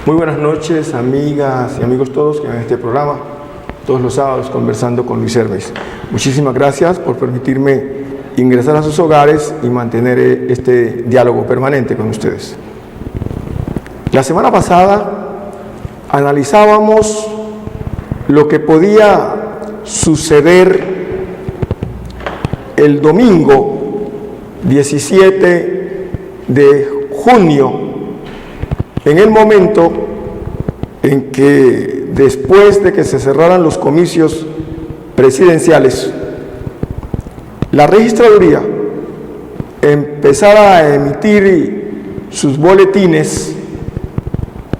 Muy buenas noches, amigas y amigos todos que ven este programa, todos los sábados conversando con Luis Hermes. Muchísimas gracias por permitirme ingresar a sus hogares y mantener este diálogo permanente con ustedes. La semana pasada analizábamos lo que podía suceder el domingo 17 de junio, en el momento en que, después de que se cerraran los comicios presidenciales, la registraduría empezara a emitir sus boletines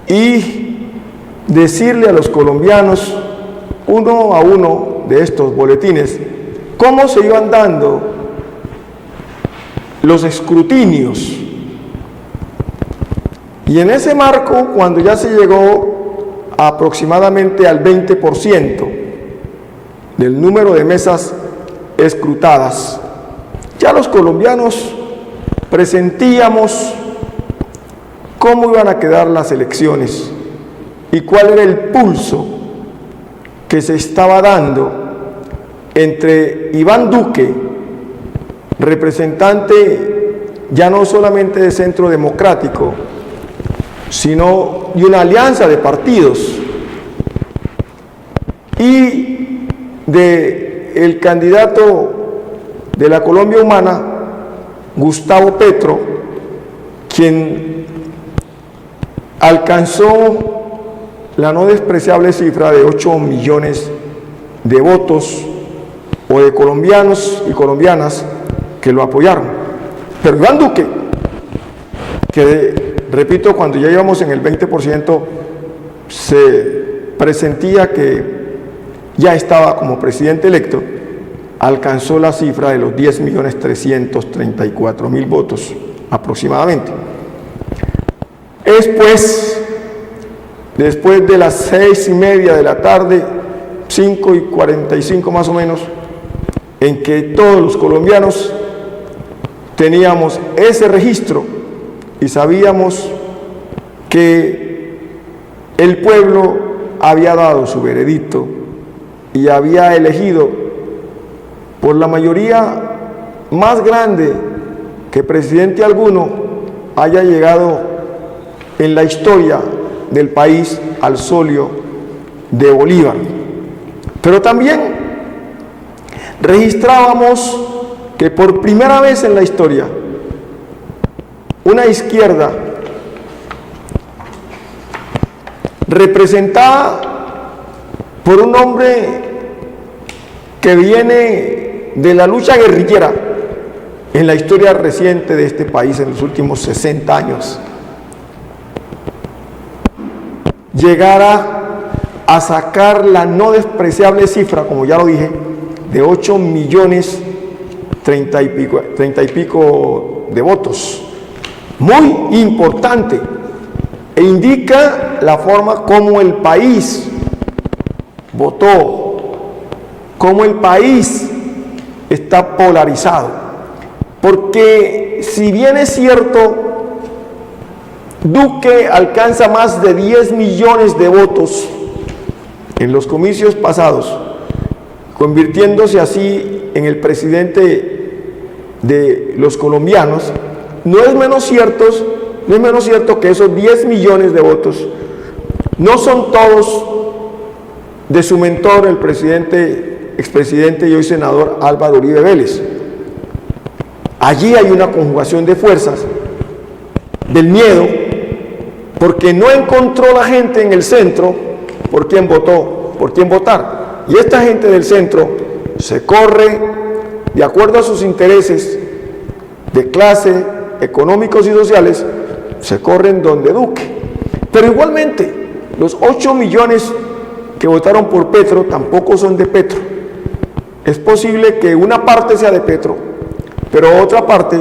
y decirle a los colombianos, uno a uno de estos boletines, cómo se iban dando los escrutinios. Y en ese marco, cuando ya se llegó aproximadamente al 20% del número de mesas escrutadas, ya los colombianos presentíamos cómo iban a quedar las elecciones y cuál era el pulso que se estaba dando entre Iván Duque, representante ya no solamente de Centro Democrático, sino de una alianza de partidos, y del candidato de la Colombia Humana, Gustavo Petro, quien alcanzó la no despreciable cifra de 8 millones de votos o de colombianos y colombianas que lo apoyaron. Pero Iván Duque, que repito, cuando ya íbamos en el 20%, se presentía que ya estaba como presidente electo, alcanzó la cifra de los 10.334.000 votos aproximadamente. Es pues, después de las 6:30 de la tarde, 5:45 más o menos, en que todos los colombianos teníamos ese registro y sabíamos que el pueblo había dado su veredicto y había elegido por la mayoría más grande que presidente alguno haya llegado en la historia del país al solio de Bolívar. Pero también registrábamos que por primera vez en la historia una izquierda representada por un hombre que viene de la lucha guerrillera en la historia reciente de este país en los últimos 60 años, llegara a sacar la no despreciable cifra, como ya lo dije, de 8.030.000 y pico de votos. Muy importante, e indica la forma como el país votó, cómo el país está polarizado. Porque si bien es cierto, Duque alcanza más de 10 millones de votos en los comicios pasados, convirtiéndose así en el presidente de los colombianos, no es menos cierto que esos 10 millones de votos no son todos de su mentor, el expresidente y hoy senador Álvaro Uribe Vélez. Allí hay una conjugación de fuerzas del miedo, porque no encontró la gente en el centro por quién votó, por quién votar. Y esta gente del centro se corre de acuerdo a sus intereses de clase, económicos y sociales, se corren donde Duque. Pero igualmente, los 8 millones que votaron por Petro tampoco son de Petro. Es posible que una parte sea de Petro, pero otra parte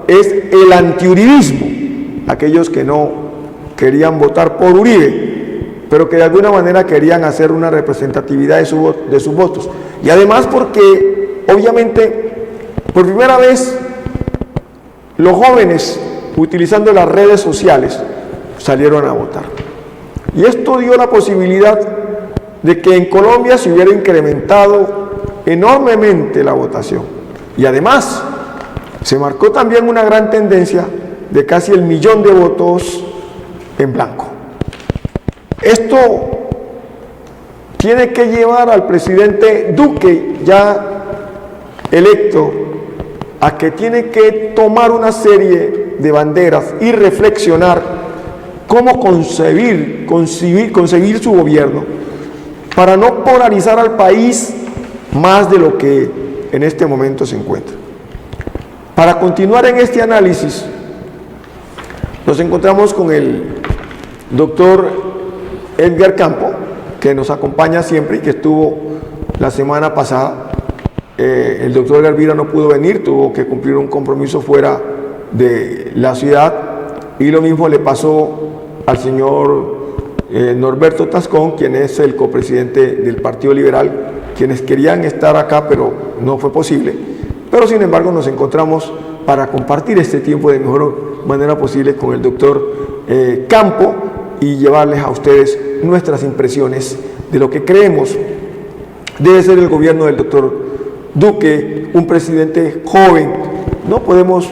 es el antiuribismo, aquellos que no querían votar por Uribe, pero que de alguna manera querían hacer una representatividad de sus votos. Y además porque, obviamente, por primera vez, los jóvenes, utilizando las redes sociales, salieron a votar. Y esto dio la posibilidad de que en Colombia se hubiera incrementado enormemente la votación. Y además, se marcó también una gran tendencia de casi 1 millón de votos en blanco. Esto tiene que llevar al presidente Duque, ya electo, a que tiene que tomar una serie de banderas y reflexionar cómo concebir su gobierno para no polarizar al país más de lo que en este momento se encuentra. Para continuar en este análisis, nos encontramos con el doctor Edgar Campo, que nos acompaña siempre y que estuvo la semana pasada. El doctor Garvira no pudo venir, tuvo que cumplir un compromiso fuera de la ciudad, y lo mismo le pasó al señor Norberto Tascón, quien es el copresidente del Partido Liberal, quienes querían estar acá, pero no fue posible. Pero sin embargo nos encontramos para compartir este tiempo de mejor manera posible con el doctor Campo y llevarles a ustedes nuestras impresiones de lo que creemos debe ser el gobierno del doctor Duque, un presidente joven. No podemos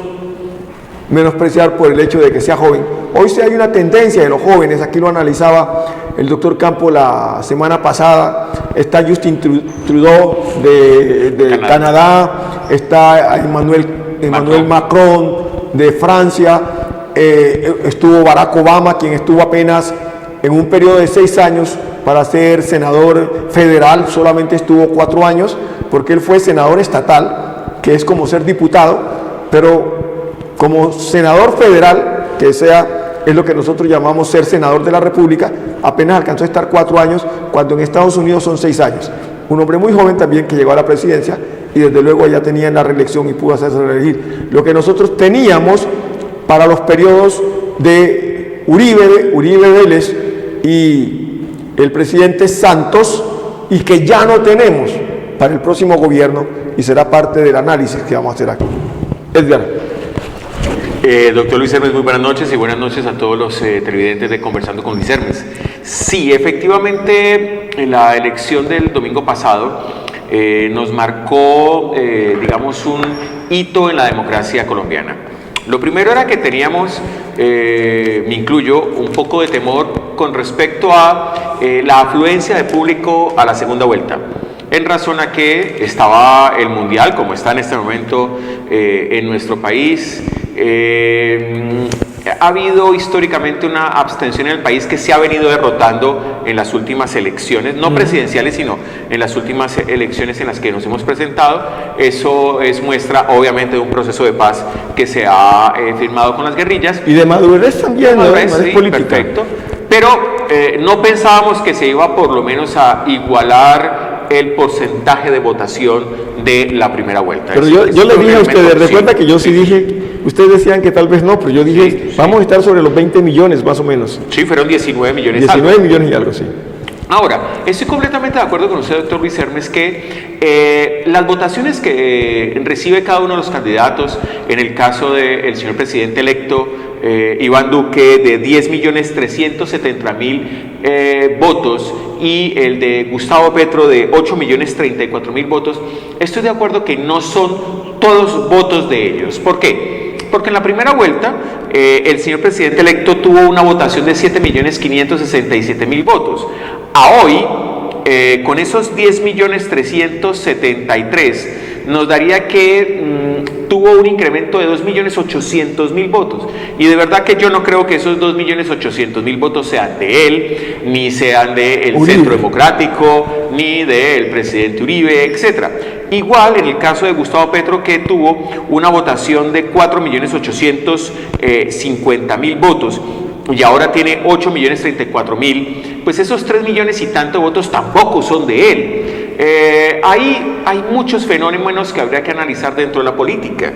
menospreciar por el hecho de que sea joven. Hoy sí hay una tendencia de los jóvenes, aquí lo analizaba el doctor Campo la semana pasada. Está Justin Trudeau de Canadá, está Emmanuel Macron de Francia, estuvo Barack Obama, quien estuvo apenas en un periodo de 6 años para ser senador federal, solamente estuvo 4 años, porque él fue senador estatal, que es como ser diputado, pero como senador federal, que es lo que nosotros llamamos ser senador de la República, apenas alcanzó a estar 4 años, cuando en Estados Unidos son 6 años. Un hombre muy joven también que llegó a la presidencia y desde luego ya tenía en la reelección y pudo hacerse reelegir. Lo que nosotros teníamos para los periodos de Uribe Vélez y el presidente Santos, y que ya no tenemos para el próximo gobierno, y será parte del análisis que vamos a hacer aquí. Edgar. Doctor Luis Hermes, muy buenas noches y buenas noches a todos los televidentes de Conversando con Luis Hermes. Sí, efectivamente, la elección del domingo pasado nos marcó, digamos, un hito en la democracia colombiana. Lo primero era que teníamos, me incluyo, un poco de temor con respecto a la afluencia de público a la segunda vuelta, en razón a que estaba el Mundial, como está en este momento en nuestro país. Ha habido históricamente una abstención en el país que se ha venido derrotando en las últimas elecciones, no presidenciales, sino en las últimas elecciones en las que nos hemos presentado. Eso es muestra, obviamente, de un proceso de paz que se ha firmado con las guerrillas. Y de madurez también, madurez, sí, política. Perfecto. Pero no pensábamos que se iba por lo menos a igualar el porcentaje de votación de la primera vuelta. Pero yo le dije a ustedes, recuerda que yo sí dije, ustedes decían que tal vez no, pero yo dije, vamos a estar sobre los 20 millones más o menos. Sí, fueron 19 millones. 19 millones y algo, sí. Ahora, estoy completamente de acuerdo con usted, doctor Luis Hermes, que las votaciones que recibe cada uno de los candidatos, en el caso del señor presidente electo, Iván Duque, de 10.370.000 votos, y el de Gustavo Petro de 8.034.000 votos, estoy de acuerdo que no son todos votos de ellos. ¿Por qué? Porque en la primera vuelta el señor presidente electo tuvo una votación de 7.567.000 votos. A hoy, con esos 10.373.000, nos daría que tuvo un incremento de 2.800.000 votos. Y de verdad que yo no creo que esos 2.800.000 votos sean de él, ni sean del Centro Democrático, ni del presidente Uribe, etc. Igual en el caso de Gustavo Petro, que tuvo una votación de 4.850.000 votos, y ahora tiene 8.034.000, pues esos 3 millones y tanto votos tampoco son de él. Hay muchos fenómenos que habría que analizar dentro de la política.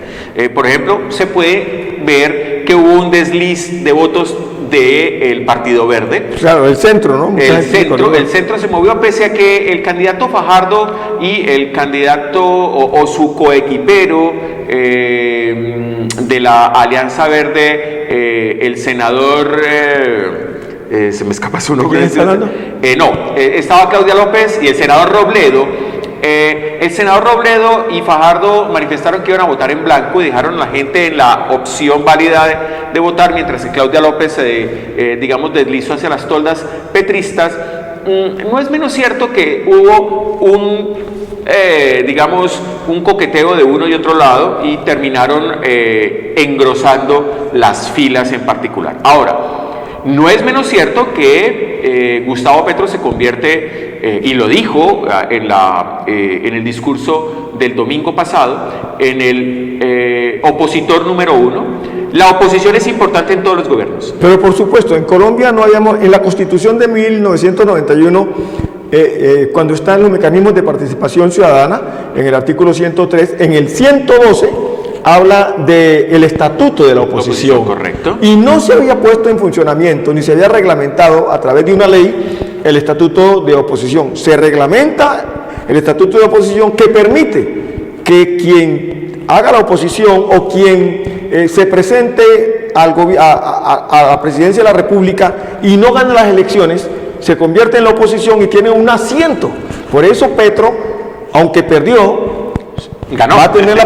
Por ejemplo, se puede ver que hubo un desliz de votos del Partido Verde. Claro, el centro, ¿no? El centro se movió, pese a que el candidato Fajardo y el candidato o su coequipero de la Alianza Verde, el senador se me escapa su nombre. ¿Quién está hablando? Estaba Claudia López y el senador Robledo. El senador Robledo y Fajardo manifestaron que iban a votar en blanco y dejaron a la gente en la opción válida de votar, mientras que Claudia López digamos, deslizó hacia las toldas petristas. No es menos cierto que hubo digamos, un coqueteo de uno y otro lado y terminaron engrosando las filas en particular. Ahora, no es menos cierto que Gustavo Petro se convierte, y lo dijo en el discurso del domingo pasado, en el opositor número uno. La oposición es importante en todos los gobiernos. Pero por supuesto, en Colombia no habíamos, en la Constitución de 1991, cuando están los mecanismos de participación ciudadana, en el artículo 103, en el 112, habla del estatuto de la oposición. Correcto. Y no se había puesto en funcionamiento, ni se había reglamentado a través de una ley el estatuto de oposición. Se reglamenta el estatuto de oposición que permite que quien haga la oposición o quien se presente a la presidencia de la República y no gane las elecciones, se convierte en la oposición y tiene un asiento. Por eso Petro, aunque perdió, ganó. Va a tener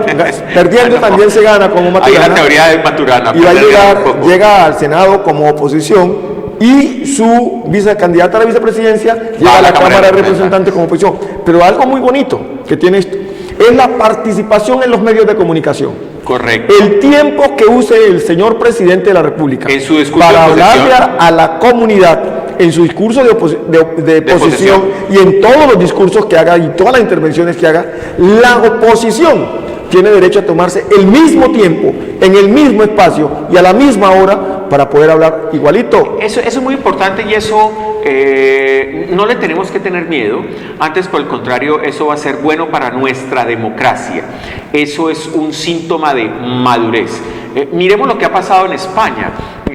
perdiendo también se gana como Maturana. Hay la teoría de Maturana. Y va a llega al Senado como oposición y su vicecandidata a la vicepresidencia llega a la Cámara de Representantes como oposición. Pero algo muy bonito que tiene esto es la participación en los medios de comunicación. Correcto. El tiempo que use el señor presidente de la República en su discurso para hablarle a la comunidad, en su discurso de oposición y en todos los discursos que haga y todas las intervenciones que haga, la oposición tiene derecho a tomarse el mismo tiempo, en el mismo espacio y a la misma hora para poder hablar igualito. Eso es muy importante y eso no le tenemos que tener miedo. Antes, por el contrario, eso va a ser bueno para nuestra democracia. Eso es un síntoma de madurez. Miremos lo que ha pasado en España.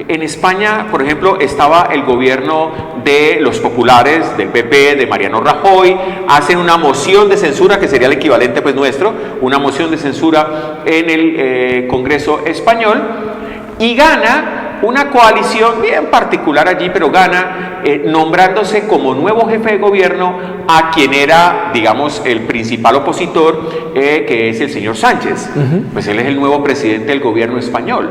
En España, por ejemplo, estaba el gobierno de los populares, del PP, de Mariano Rajoy, hacen una moción de censura, que sería el equivalente pues nuestro, una moción de censura en el Congreso español, y gana una coalición bien particular allí, pero gana nombrándose como nuevo jefe de gobierno a quien era, digamos, el principal opositor, que es el señor Sánchez. Pues él es el nuevo presidente del gobierno español.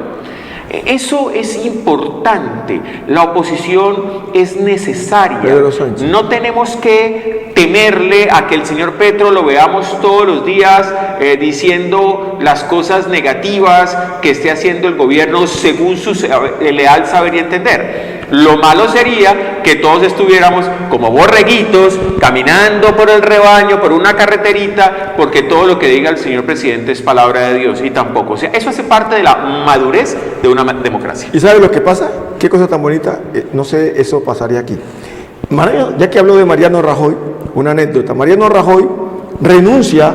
Eso es importante. La oposición es necesaria. No tenemos que temerle a que el señor Petro lo veamos todos los días diciendo las cosas negativas que esté haciendo el gobierno según su leal saber y entender. Lo malo sería que todos estuviéramos como borreguitos caminando por el rebaño, por una carreterita, porque todo lo que diga el señor presidente es palabra de Dios, y tampoco. O sea, eso hace parte de la madurez de una democracia. ¿Y sabe lo que pasa? Qué cosa tan bonita. No sé, eso pasaría aquí. Ya que habló de Mariano Rajoy, una anécdota. Mariano Rajoy renuncia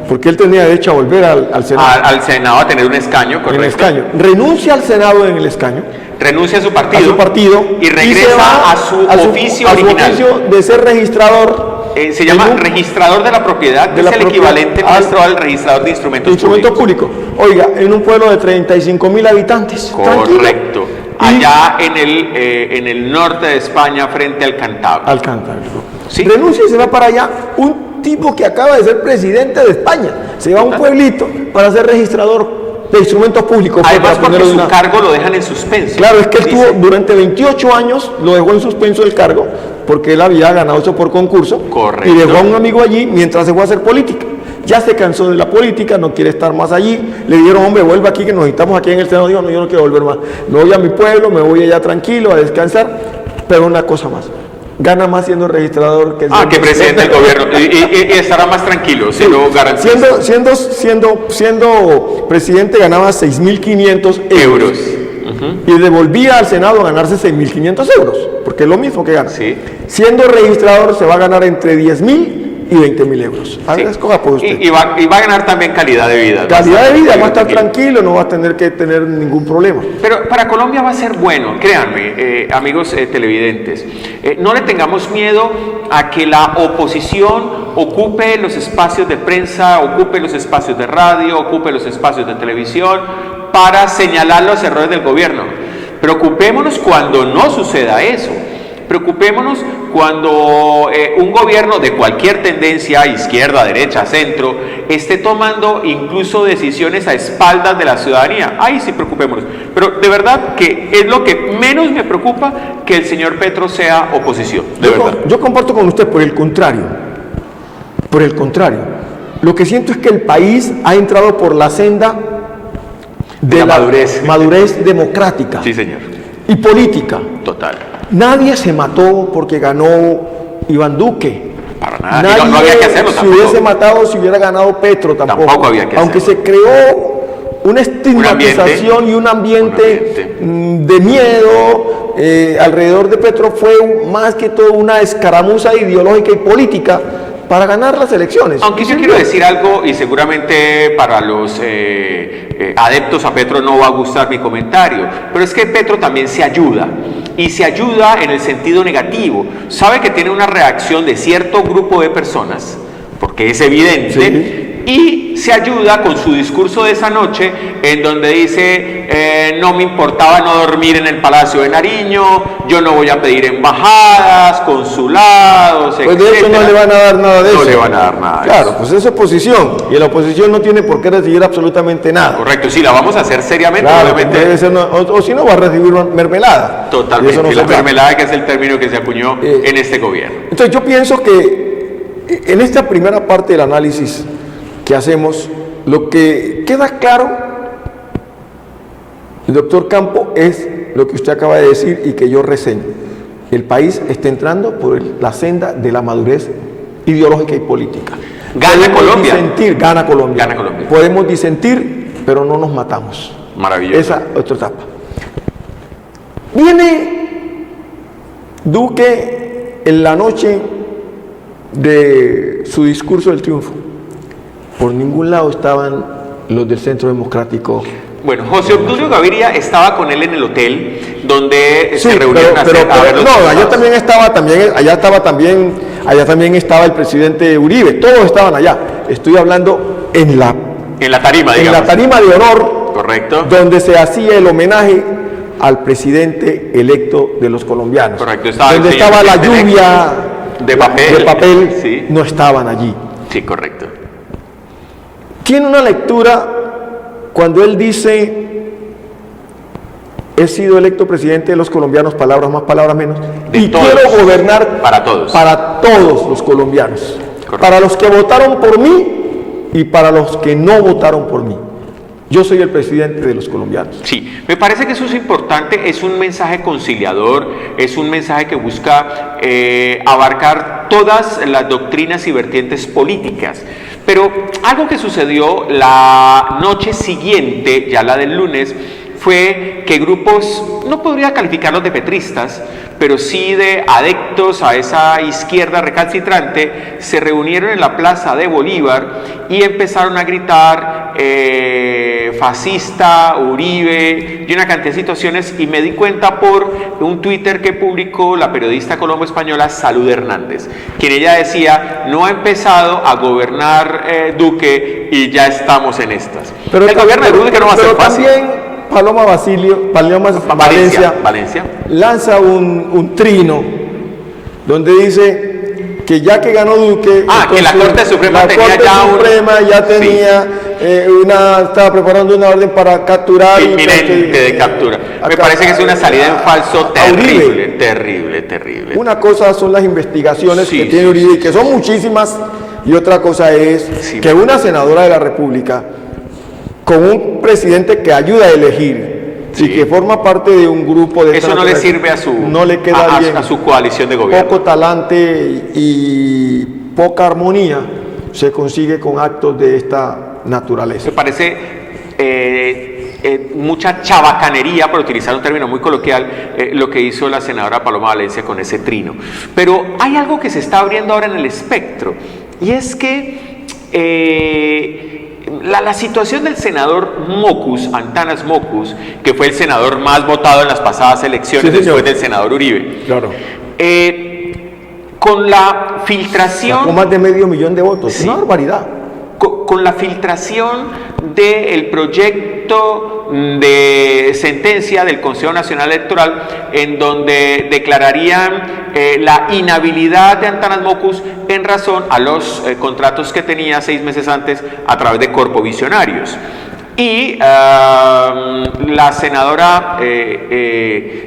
porque él tenía derecho a volver al Senado. Al Senado a tener un escaño, correcto. En el escaño. Renuncia al Senado en el escaño. Renuncia a su partido y regresa a su oficio original. Su oficio de ser registrador. Se llama registrador de la propiedad, que es el equivalente nuestro al registrador de instrumentos públicos. Oiga, en un pueblo de 35.000 habitantes. Correcto. Allá en el norte de España, frente al Cantábrico. Al Cantábrico. ¿Sí? Renuncia y se va para allá. Un tipo que acaba de ser presidente de España se va a un pueblito para ser registrador de instrumentos públicos. Además, porque su cargo lo dejan en suspenso. Claro, es que él tuvo durante 28 años, lo dejó en suspenso el cargo, porque él había ganado eso por concurso. Correcto. Y dejó a un amigo allí mientras se fue a hacer política. Ya se cansó de la política, no quiere estar más allí. Le dijeron, hombre, vuelva aquí, que nos necesitamos aquí en el Senado. Dijo, no, yo no quiero volver más. Me voy a mi pueblo, me voy allá tranquilo a descansar. Pero una cosa más, gana más siendo registrador que que presidente del gobierno. Y estará más tranquilo, se lo garantizo. Siendo presidente ganaba 6.500 euros. Y devolvía al Senado a ganarse 6.500 euros, porque es lo mismo que gana. Sí. Siendo registrador se va a ganar entre 10.000 y 20.000 euros. A ver, escoja por usted. Y va a ganar también calidad de vida. Calidad de vida, va a estar tranquilo, no va a tener que tener ningún problema. Pero para Colombia va a ser bueno, créanme, amigos televidentes. No le tengamos miedo a que la oposición ocupe los espacios de prensa, ocupe los espacios de radio, ocupe los espacios de televisión para señalar los errores del gobierno. Preocupémonos cuando no suceda eso. Preocupémonos cuando un gobierno de cualquier tendencia, izquierda, derecha, centro, esté tomando incluso decisiones a espaldas de la ciudadanía. Ahí sí preocupémonos. Pero de verdad que es lo que menos me preocupa, que el señor Petro sea oposición. De verdad. Yo comparto con usted, por el contrario. Por el contrario. Lo que siento es que el país ha entrado por la senda de la madurez democrática. Sí, señor. Y política. Total. Nadie se mató porque ganó Iván Duque. Para nada. Nadie no había que hacerlo tampoco. Se hubiese matado si hubiera ganado Petro tampoco. Tampoco había que Aunque hacerlo. se creó una estigmatización y un ambiente de miedo alrededor de Petro, fue más que todo una escaramuza ideológica y política para ganar las elecciones. Aunque yo quiero decir algo, y seguramente para los adeptos a Petro no va a gustar mi comentario, pero es que Petro también se ayuda, y se ayuda en el sentido negativo. Sabe que tiene una reacción de cierto grupo de personas, porque es evidente, sí. Y se ayuda con su discurso de esa noche, en donde dice, no me importaba no dormir en el Palacio de Nariño, yo no voy a pedir embajadas, consulados, pues de hecho no le van a dar nada de eso. No le van a dar nada de Claro, eso. pues es oposición, y la oposición no tiene por qué recibir absolutamente nada. Correcto, sí, la vamos a hacer seriamente, Claro, obviamente. debe ser o si no va a recibir mermelada. Totalmente, Y eso no se la trata. mermelada, que es el término que se acuñó en este gobierno. Entonces yo pienso que en esta primera parte del análisis que hacemos, lo que queda claro, el doctor Campo, es lo que usted acaba de decir y que yo reseño. El país está entrando por la senda de la madurez ideológica y política. Gana Colombia. Gana Colombia. Gana Colombia. Podemos disentir, pero no nos matamos. Maravilloso. Esa otra etapa. Viene Duque en la noche de su discurso del triunfo. Por ningún lado estaban los del Centro Democrático. Bueno, José Obdulio Gaviria estaba con él en el hotel donde Sí, se reunieron a ver los no, resultados. allá también estaba el presidente Uribe, todos estaban allá. Estoy hablando en la tarima, digamos. En la tarima de honor, Correcto. donde se hacía el homenaje al presidente electo de los colombianos. Correcto. Donde estaba la lluvia de papel. Sí. No estaban allí. Sí, correcto. Tiene una lectura cuando él dice: he sido electo presidente de los colombianos, palabras más, palabras menos, y todos. quiero gobernar Para todos. para todos los colombianos, Correcto. para los que votaron por mí y para los que no votaron por mí. Yo soy el presidente de los colombianos. Sí, me parece que eso es importante, es un mensaje conciliador, es un mensaje que busca abarcar todas las doctrinas y vertientes políticas. Pero algo que sucedió la noche siguiente, ya la del lunes, fue que grupos, no podría calificarlos de petristas, pero sí de adeptos a esa izquierda recalcitrante, se reunieron en la Plaza de Bolívar y empezaron a gritar fascista, Uribe y una cantidad de situaciones, y me di cuenta por un Twitter que publicó la periodista colombo-española Salud Hernández, quien ella decía: no ha empezado a gobernar Duque y ya estamos en estas. Pero el gobierno de Duque no va a ser fácil. También Paloma Valencia lanza un trino donde dice que ya que ganó Duque, que la Corte Suprema estaba preparando una orden para capturar inminente de captura. Me parece que es una salida en falso terrible. Una cosa son las investigaciones que tiene Uribe, y que son muchísimas, y otra cosa es que una senadora de la República, con un presidente que ayuda a elegir y que forma parte de un grupo de... Eso no le sirve a su coalición de gobierno. Poco talante y poca armonía se consigue con actos de esta naturaleza. Me parece mucha chabacanería, por utilizar un término muy coloquial, lo que hizo la senadora Paloma Valencia con ese trino. Pero hay algo que se está abriendo ahora en el espectro, y es que la situación del senador Mocus, Antanas Mocus, que fue el senador más votado en las pasadas elecciones, después del senador Uribe. Claro. Con la filtración... Con más de 500,000 de votos, una barbaridad. con la filtración del proyecto de sentencia del Consejo Nacional Electoral, en donde declararían la inhabilidad de Antanas Mockus en razón a los contratos que tenía 6 meses antes a través de corpovisionarios. Y la senadora,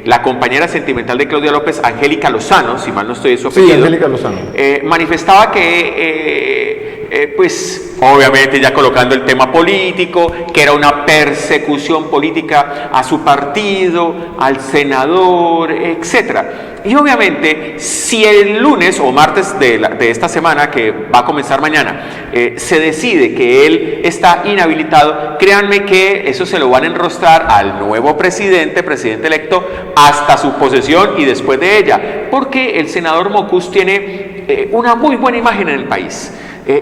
la compañera sentimental de Claudia López, Angélica Lozano, si mal no estoy de su apellido, sí, Angélica Lozano, manifestaba que pues obviamente ya colocando el tema político, que era una persecución política a su partido, al senador, etcétera. Y obviamente, si el lunes o martes de esta semana, que va a comenzar mañana, se decide que él está inhabilitado, créanme que eso se lo van a enrostrar al nuevo presidente electo, hasta su posesión y después de ella, porque el senador Mockus tiene una muy buena imagen en el país.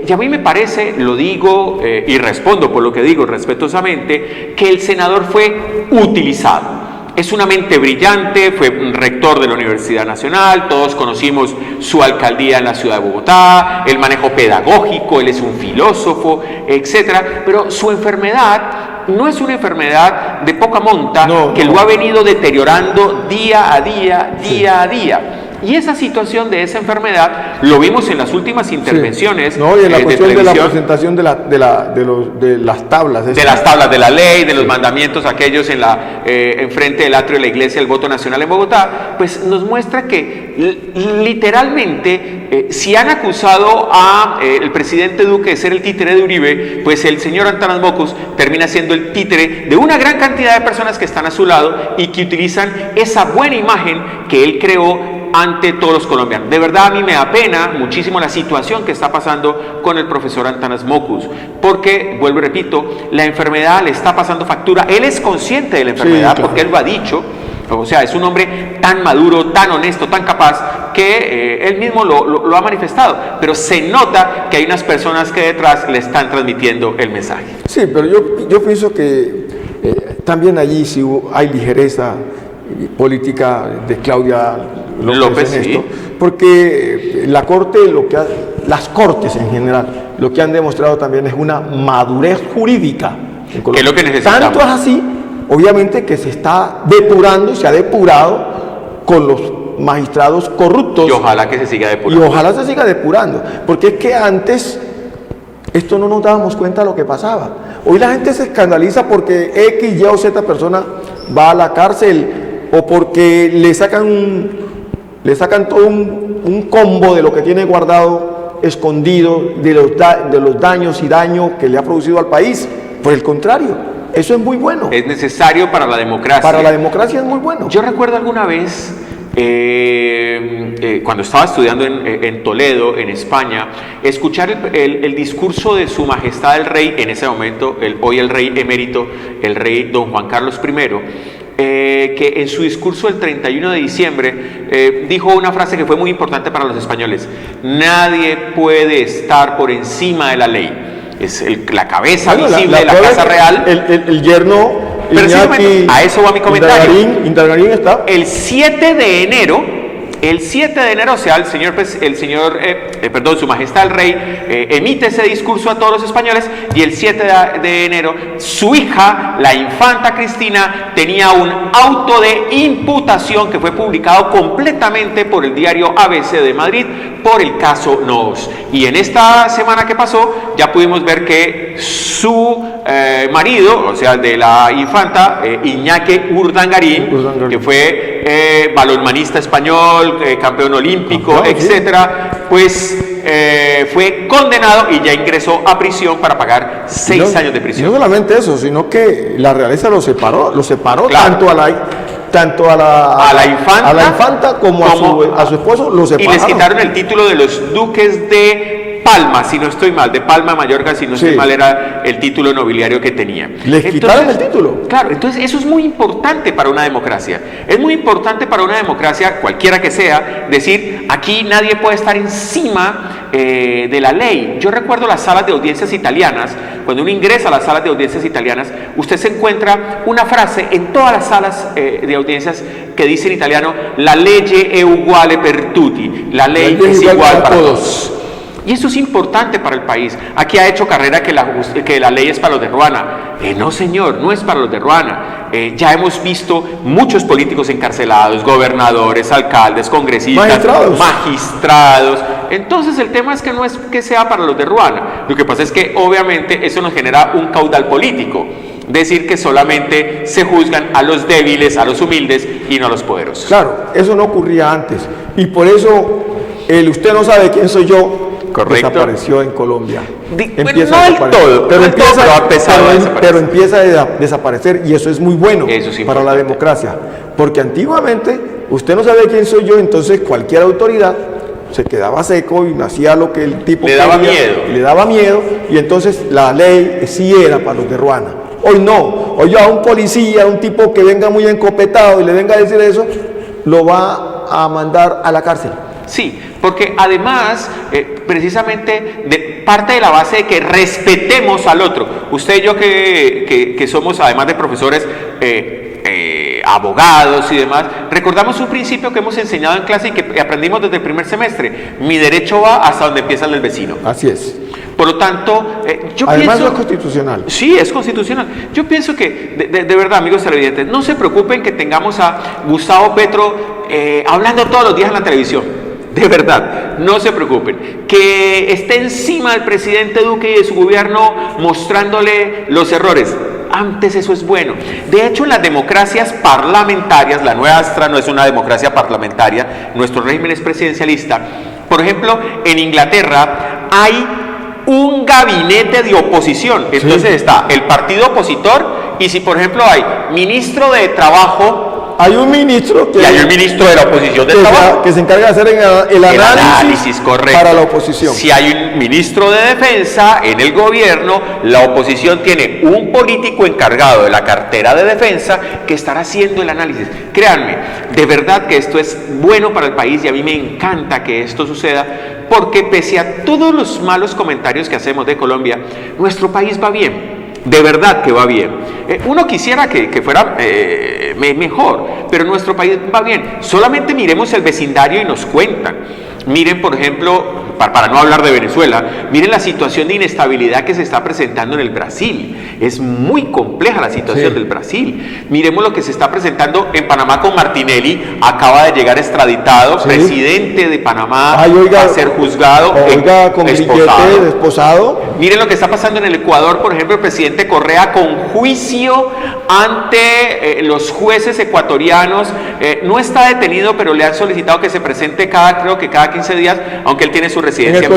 Y a mí me parece, lo digo y respondo por lo que digo respetuosamente, que el senador fue utilizado. Es una mente brillante, fue rector de la Universidad Nacional, todos conocimos su alcaldía en la ciudad de Bogotá, el manejo pedagógico, él es un filósofo, etcétera, pero su enfermedad no es una enfermedad de poca monta, que lo ha venido deteriorando día a día. Y esa situación de esa enfermedad lo vimos en las últimas intervenciones. Sí. No, y en la cuestión de la presentación de las tablas. De las tablas de la ley, de los mandamientos, aquellos en frente del atrio de la iglesia del voto nacional en Bogotá, pues nos muestra que literalmente, si han acusado a el presidente Duque de ser el títere de Uribe, pues el señor Antanas Mockus termina siendo el títere de una gran cantidad de personas que están a su lado y que utilizan esa buena imagen que él creó ante todos los colombianos. De verdad, a mí me apena muchísimo la situación que está pasando con el profesor Antanas Mockus, porque, vuelvo y repito, la enfermedad le está pasando factura. Él es consciente de la enfermedad, claro, porque él lo ha dicho. O sea, es un hombre tan maduro, tan honesto, tan capaz, que él mismo lo ha manifestado. Pero se nota que hay unas personas que detrás le están transmitiendo el mensaje. Sí, pero yo pienso que también allí sí hay ligereza política de Claudia López en esto, porque la Corte, las Cortes en general, lo que han demostrado también es una madurez jurídica en Colombia. ¿Qué es lo que necesitamos? Tanto es así, obviamente, que se está depurando, se ha depurado con los magistrados corruptos. Y ojalá que se siga depurando. Y ojalá se siga depurando, porque es que antes esto no nos dábamos cuenta de lo que pasaba. Hoy la gente se escandaliza porque X, Y o Z persona va a la cárcel, o porque le sacan todo un combo de lo que tiene guardado, escondido, de los daños y daño que le ha producido al país. Por el contrario, eso es muy bueno. Es necesario para la democracia. Para la democracia es muy bueno. Yo recuerdo alguna vez, cuando estaba estudiando en Toledo, en España, escuchar el discurso de Su Majestad el Rey, en ese momento, hoy el Rey emérito, el Rey Don Juan Carlos I, que en su discurso del 31 de diciembre dijo una frase que fue muy importante para los españoles: nadie puede estar por encima de la ley. Es la cabeza visible de la Casa Real. El yerno Iñaki, a eso va mi comentario. Indagarín está. El 7 de enero, o sea, Su Majestad el Rey emite ese discurso a todos los españoles, y el 7 de enero su hija, la infanta Cristina, tenía un auto de imputación que fue publicado completamente por el diario ABC de Madrid por el caso Noos. Y en esta semana que pasó ya pudimos ver que su marido, o sea, de la infanta, Iñaki Urdangarín, que fue balonmanista español, campeón olímpico, etcétera, pues fue condenado y ya ingresó a prisión para pagar 6 años de prisión. No solamente eso, sino que la realeza lo separó, claro, tanto a la infanta como a su esposo, lo separaron. Y les quitaron el título de los duques de Palma, si no estoy mal, de Palma, Mallorca, si no estoy mal, era el título nobiliario que tenía. Les quitaron el título. Claro, entonces eso es muy importante para una democracia. Es muy importante para una democracia, cualquiera que sea, decir, aquí nadie puede estar encima de la ley. Yo recuerdo las salas de audiencias italianas. Cuando uno ingresa a las salas de audiencias italianas, usted se encuentra una frase en todas las salas de audiencias que dice en italiano: la legge è uguale per tutti, la ley es igual para todos. Y eso es importante para el país. Aquí ha hecho carrera que la ley es para los de Ruana. No, señor, no es para los de Ruana. Ya hemos visto muchos políticos encarcelados, gobernadores, alcaldes, congresistas, magistrados. Entonces el tema es que no es que sea para los de Ruana. Lo que pasa es que obviamente eso nos genera un caudal político. Decir que solamente se juzgan a los débiles, a los humildes y no a los poderosos. Claro, eso no ocurría antes. Y por eso el usted no sabe quién soy yo. Correcto. Desapareció en Colombia. Empieza no del todo, pero empieza a desaparecer y eso es muy bueno para la democracia. Porque antiguamente usted no sabe quién soy yo, entonces cualquier autoridad se quedaba seco y hacía lo que el tipo le daba miedo. Y le daba miedo y entonces la ley sí era para los de Ruana. Hoy no, hoy a un policía, un tipo que venga muy encopetado y le venga a decir eso, lo va a mandar a la cárcel. Sí, porque además, precisamente, parte de la base de que respetemos al otro. Usted y yo que somos, además de profesores, abogados y demás, recordamos un principio que hemos enseñado en clase y que aprendimos desde el primer semestre. Mi derecho va hasta donde empieza el del vecino. Así es. Por lo tanto, yo además pienso... es constitucional. Sí, es constitucional. Yo pienso que, de verdad, amigos televidentes, no se preocupen que tengamos a Gustavo Petro hablando todos los días en la televisión. De verdad, no se preocupen. Que esté encima del presidente Duque y de su gobierno mostrándole los errores. Antes eso es bueno. De hecho, en las democracias parlamentarias, la nuestra no es una democracia parlamentaria, nuestro régimen es presidencialista. Por ejemplo, en Inglaterra hay un gabinete de oposición. Entonces está el partido opositor y si por ejemplo hay ministro de trabajo, hay un ministro y hay un ministro de la oposición de trabajo que se encarga de hacer el análisis correcto para la oposición. Si hay un ministro de defensa en el gobierno, la oposición tiene un político encargado de la cartera de defensa que estará haciendo el análisis. Créanme, de verdad que esto es bueno para el país y a mí me encanta que esto suceda porque pese a todos los malos comentarios que hacemos de Colombia, nuestro país va bien. De verdad que va bien. Uno quisiera que fuera mejor, pero nuestro país va bien. Solamente miremos el vecindario y nos cuentan. Miren, por ejemplo, para no hablar de Venezuela, miren la situación de inestabilidad que se está presentando en el Brasil. Es muy compleja la situación del Brasil. Miremos lo que se está presentando en Panamá con Martinelli. Acaba de llegar extraditado, presidente de Panamá, va a ser juzgado, con esposado. Desposado. Miren lo que está pasando en el Ecuador, por ejemplo, el presidente Correa con juicio ante los jueces ecuatorianos. No está detenido, pero le han solicitado que se presente creo que cada 15 días, aunque él tiene su residencia en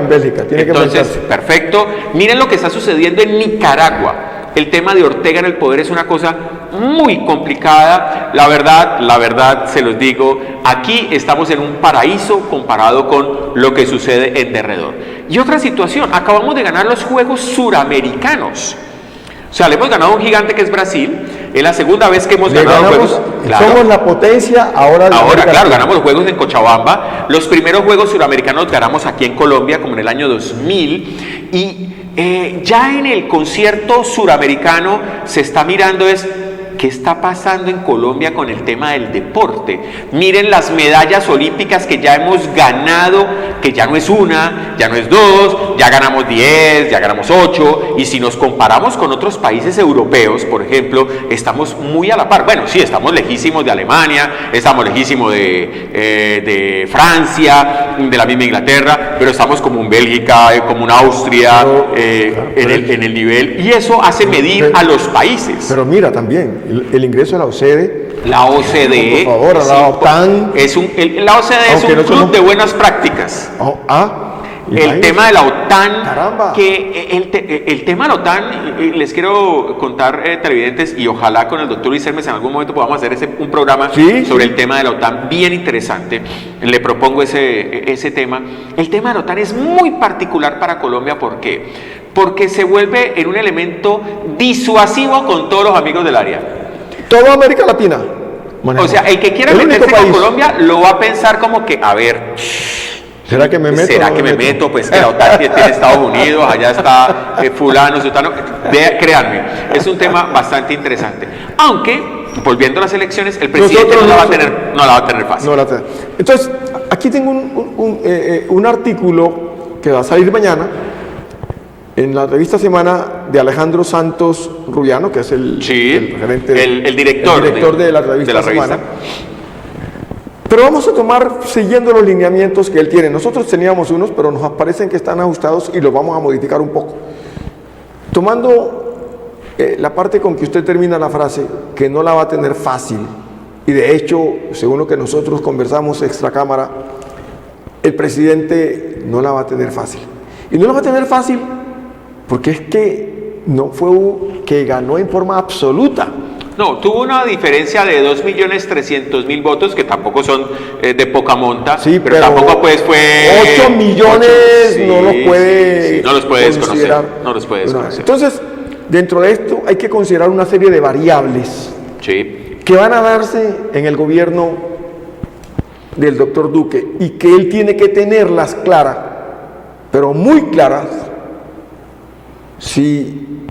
Bélgica. Tiene Entonces, que perfecto. Miren lo que está sucediendo en Nicaragua. El tema de Ortega en el poder es una cosa muy complicada. La verdad, se los digo, aquí estamos en un paraíso comparado con lo que sucede en derredor. Y otra situación, acabamos de ganar los Juegos Suramericanos. O sea, le hemos ganado a un gigante que es Brasil. Es la segunda vez que hemos ganado juegos. Claro. Somos la potencia ahora. Claro, ganamos los juegos en Cochabamba. Los primeros Juegos Suramericanos ganamos aquí en Colombia, como en el año 2000. Y ya en el concierto suramericano se está mirando ¿qué está pasando en Colombia con el tema del deporte? Miren las medallas olímpicas que ya hemos ganado, que ya no es una, ya no es dos, ya ganamos 10, ya ganamos 8, y si nos comparamos con otros países europeos, por ejemplo, estamos muy a la par. Bueno, sí, estamos lejísimos de Alemania, estamos lejísimos de Francia, de la misma Inglaterra, pero estamos como en Bélgica, como en Austria, en el nivel, y eso hace medir a los países. Pero mira también, el ingreso a la OCDE. La OCDE, por favor, la OTAN. La OCDE es un club de buenas prácticas. El tema de la OTAN, caramba. El tema de la OTAN, les quiero contar, televidentes, y ojalá con el doctor Luis Hermes en algún momento podamos hacer un programa sobre el tema de la OTAN, bien interesante. Le propongo ese tema. El tema de la OTAN es muy particular para Colombia, ¿por qué? Porque se vuelve en un elemento disuasivo con todos los amigos del área. Toda América Latina. O sea, el que quiera meterse con Colombia lo va a pensar como que, a ver, ¿será que me meto? ¿Será que me meto? Pues que la OTAN tiene Estados Unidos, allá está fulano, sutano. Créanme, es un tema bastante interesante. Aunque, volviendo a las elecciones, el presidente no la va a tener fácil. Entonces, aquí tengo un artículo que va a salir mañana en la revista Semana de Alejandro Santos Rubiano, que es el gerente, el director de la revista Semana. Pero vamos a tomar siguiendo los lineamientos que él tiene. Nosotros teníamos unos, pero nos parecen que están ajustados y los vamos a modificar un poco. Tomando la parte con que usted termina la frase, que no la va a tener fácil, y de hecho, según lo que nosotros conversamos extra cámara, el presidente no la va a tener fácil. Y no la va a tener fácil porque es que no fue que ganó en forma absoluta. No, tuvo una diferencia de 2.300.000 votos, que tampoco son de poca monta, sí, pero tampoco pues fue... 8 millones no los puede, no los puede desconocer. No los puede desconocer. Entonces, dentro de esto hay que considerar una serie de variables que van a darse en el gobierno del doctor Duque y que él tiene que tenerlas claras, pero muy claras, si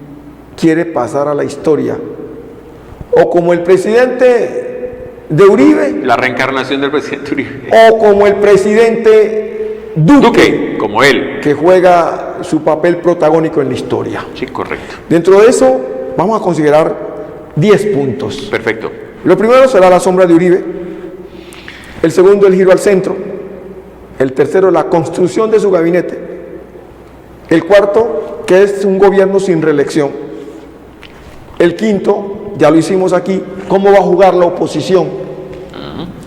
quiere pasar a la historia o como el presidente de Uribe, la reencarnación del presidente Uribe, o como el presidente Duque, como él, que juega su papel protagónico en la historia. Sí, correcto. Dentro de eso vamos a considerar 10 puntos. Perfecto. Lo primero será la sombra de Uribe, el segundo el giro al centro, el tercero la construcción de su gabinete, el cuarto que es un gobierno sin reelección, el quinto, ya lo hicimos aquí, cómo va a jugar la oposición,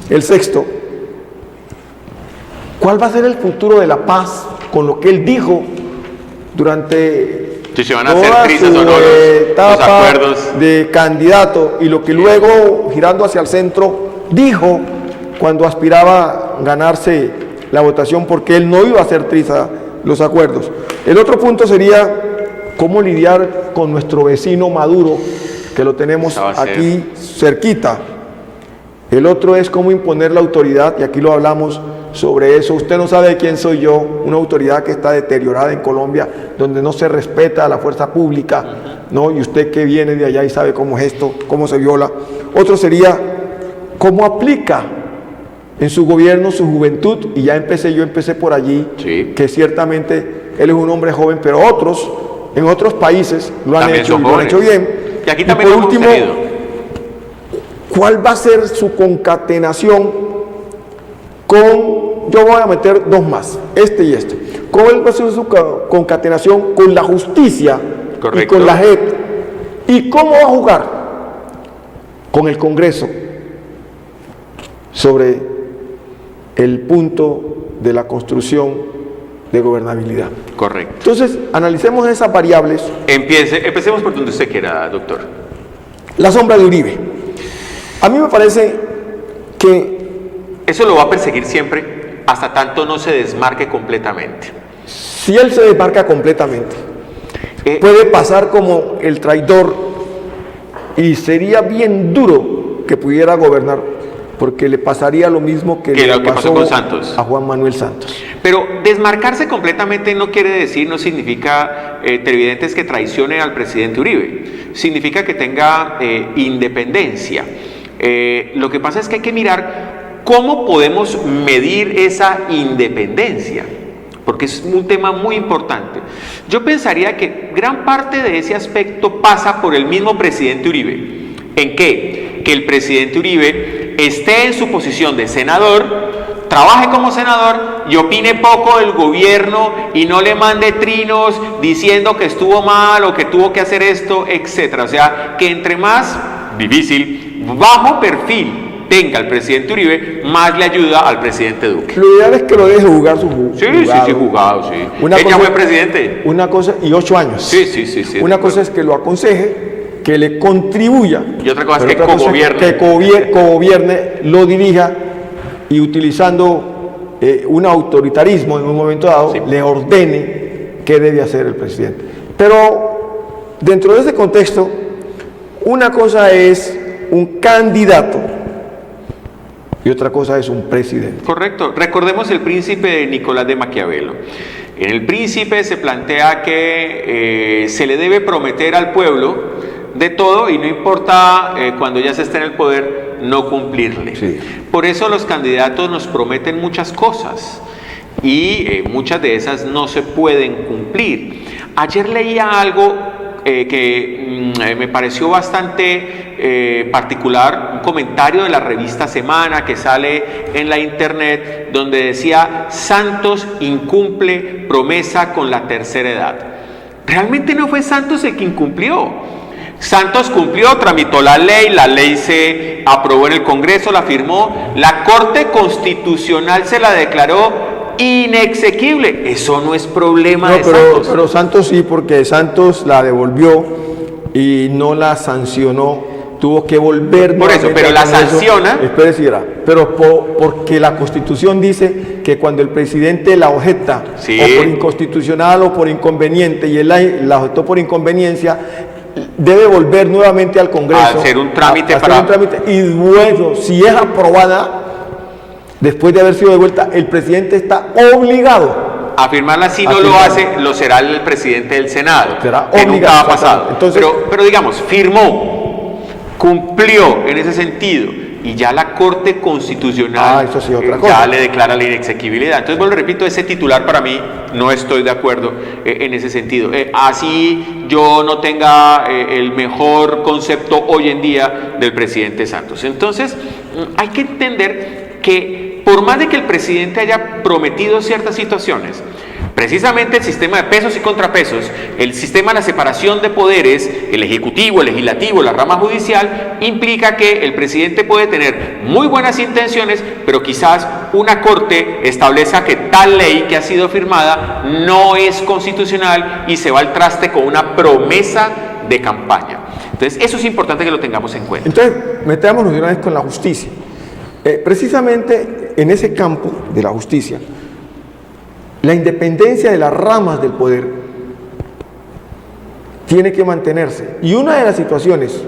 el sexto, cuál va a ser el futuro de la paz con lo que él dijo durante si se van a hacer trizas o no los acuerdos de candidato y lo que luego, girando hacia el centro, dijo cuando aspiraba a ganarse la votación porque él no iba a hacer triza los acuerdos. El otro punto sería cómo lidiar con nuestro vecino Maduro, que lo tenemos aquí cerquita. El otro es cómo imponer la autoridad, y aquí lo hablamos sobre eso. Usted no sabe quién soy yo, una autoridad que está deteriorada en Colombia, donde no se respeta a la fuerza pública, ¿no? Y usted que viene de allá y sabe cómo es esto, cómo se viola. Otro sería cómo aplica en su gobierno su juventud, y ya yo empecé por allí, que ciertamente él es un hombre joven, pero otros, en otros países lo han hecho bien. Y aquí también por último, ¿cuál va a ser su concatenación con, yo voy a meter dos más, este y este, cuál va a ser su concatenación con la justicia y con la JEP? ¿Y cómo va a jugar con el Congreso sobre el punto de la construcción de gobernabilidad? Correcto. Entonces, analicemos esas variables. Empecemos por donde usted quiera, doctor. La sombra de Uribe. A mí me parece que eso lo va a perseguir siempre hasta tanto no se desmarque completamente. Si él se desmarca completamente, puede pasar como el traidor, y sería bien duro que pudiera gobernar, porque le pasaría lo mismo que le pasó con Santos, a Juan Manuel Santos. Pero desmarcarse completamente no significa, televidentes, que traicione al presidente Uribe. Significa que tenga independencia. Lo que pasa es que hay que mirar cómo podemos medir esa independencia, porque es un tema muy importante. Yo pensaría que gran parte de ese aspecto pasa por el mismo presidente Uribe. ¿En qué? Que el presidente Uribe esté en su posición de senador, trabaje como senador y opine poco del gobierno y no le mande trinos diciendo que estuvo mal o que tuvo que hacer esto, etcétera. O sea, que entre más difícil, bajo perfil tenga el presidente Uribe, más le ayuda al presidente Duque. Lo ideal es que lo deje jugar su jugado. Ella fue presidente. Una cosa, y 8 años. Sí. Una cosa es que lo aconseje, que le contribuya. Y otra cosa es que cogobierne. Que cogobierne, lo dirija, y utilizando un autoritarismo en un momento dado, le ordene qué debe hacer el presidente. Pero dentro de ese contexto, una cosa es un candidato y otra cosa es un presidente. Correcto. Recordemos el príncipe de Nicolás de Maquiavelo. En el príncipe se plantea que se le debe prometer al pueblo de todo y no importa cuando ya se esté en el poder no cumplirle. Sí. Por eso los candidatos nos prometen muchas cosas y muchas de esas no se pueden cumplir. Ayer leía algo que me pareció bastante particular, un comentario de la revista Semana que sale en la internet, donde decía: Santos incumple promesa con la tercera edad. Realmente no fue Santos el que incumplió. Santos cumplió, tramitó la ley se aprobó en el Congreso, la firmó, la Corte Constitucional se la declaró inexequible. Eso no es problema de Santos. Pero Santos sí, porque Santos la devolvió y no la sancionó, tuvo que volver. Por eso, pero la sanciona. Espérese, pero porque la Constitución dice que cuando el presidente la objeta, sí, o por inconstitucional o por inconveniente, y él la objetó por inconveniencia, debe volver nuevamente al Congreso a hacer un trámite y bueno, si es aprobada después de haber sido devuelta, el presidente está obligado a firmarla. Si no lo hace, lo será el presidente del Senado, que nunca ha pasado. Entonces, pero digamos, firmó, cumplió en ese sentido, y ya la Corte Constitucional eso sí, otra ya cosa. le declara la inexequibilidad. Entonces, vuelvo, repito, ese titular para mí no estoy de acuerdo en ese sentido. Así yo no tenga el mejor concepto hoy en día del presidente Santos. Entonces, hay que entender que por más de que el presidente haya prometido ciertas situaciones, precisamente el sistema de pesos y contrapesos, el sistema de la separación de poderes, el ejecutivo, el legislativo, la rama judicial, implica que el presidente puede tener muy buenas intenciones, pero quizás una corte establezca que tal ley que ha sido firmada no es constitucional y se va al traste con una promesa de campaña. Entonces, eso es importante que lo tengamos en cuenta. Entonces, metámonos de una vez con la justicia. Precisamente en ese campo de la justicia, la independencia de las ramas del poder tiene que mantenerse. Y una de las situaciones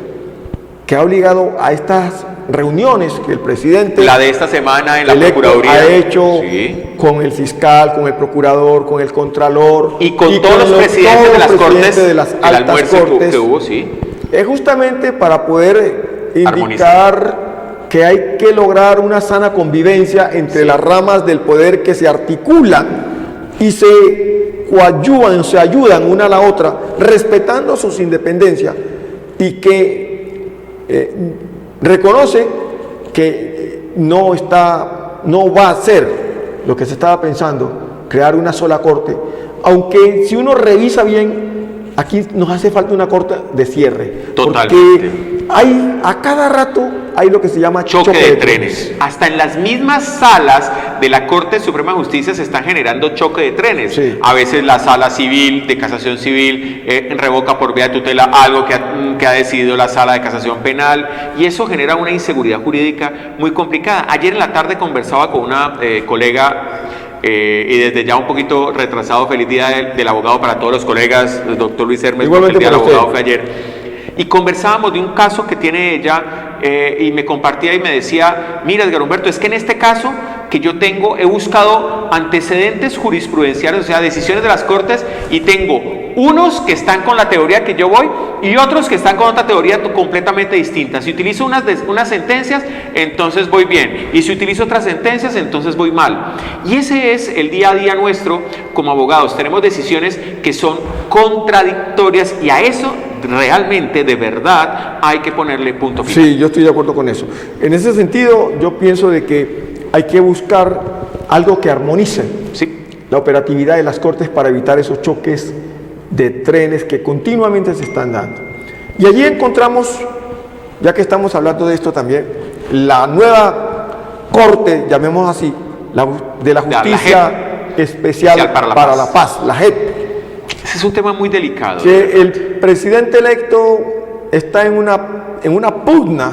que ha obligado a estas reuniones que el presidente, la de esta semana en la electo, Procuraduría, ha hecho, sí, con el fiscal, con el procurador, con el contralor y con todos los presidentes de las cortes, de las altas cortes, que hubo, sí, es justamente para poder indicar que hay que lograr una sana convivencia entre, sí, las ramas del poder, que se articulan y se coadyuvan, se ayudan una a la otra, respetando sus independencias, y que reconoce que no va a ser lo que se estaba pensando, crear una sola corte, aunque si uno revisa bien, aquí nos hace falta una corte de cierre. Totalmente. Porque a cada rato hay lo que se llama choque de trenes. Hasta en las mismas salas de la Corte Suprema de Justicia se están generando choque de trenes. Sí. A veces la sala civil, de casación civil, revoca por vía de tutela algo que ha decidido la sala de casación penal, y eso genera una inseguridad jurídica muy complicada. Ayer en la tarde conversaba con una colega, y desde ya un poquito retrasado, feliz día del abogado para todos los colegas, el doctor Luis Hermes, porque el día del abogado fue ayer. Y conversábamos de un caso que tiene ella, y me compartía y me decía: mira, Edgar Humberto, es que en este caso que yo tengo, he buscado antecedentes jurisprudenciales, o sea, decisiones de las cortes, y tengo unos que están con la teoría que yo voy y otros que están con otra teoría completamente distinta. Si utilizo unas sentencias, entonces voy bien, y si utilizo otras sentencias, entonces voy mal. Y ese es el día a día nuestro como abogados. Tenemos decisiones que son contradictorias, y a eso realmente, de verdad, hay que ponerle punto final. Sí, yo estoy de acuerdo con eso. En ese sentido, yo pienso de que hay que buscar algo que armonice, sí, la operatividad de las cortes para evitar esos choques de trenes que continuamente se están dando. Y allí encontramos, ya que estamos hablando de esto también, la nueva corte, llamemos así, de la justicia especial para la paz, la JEP. Ese es un tema muy delicado. Que el presidente electo está en una pugna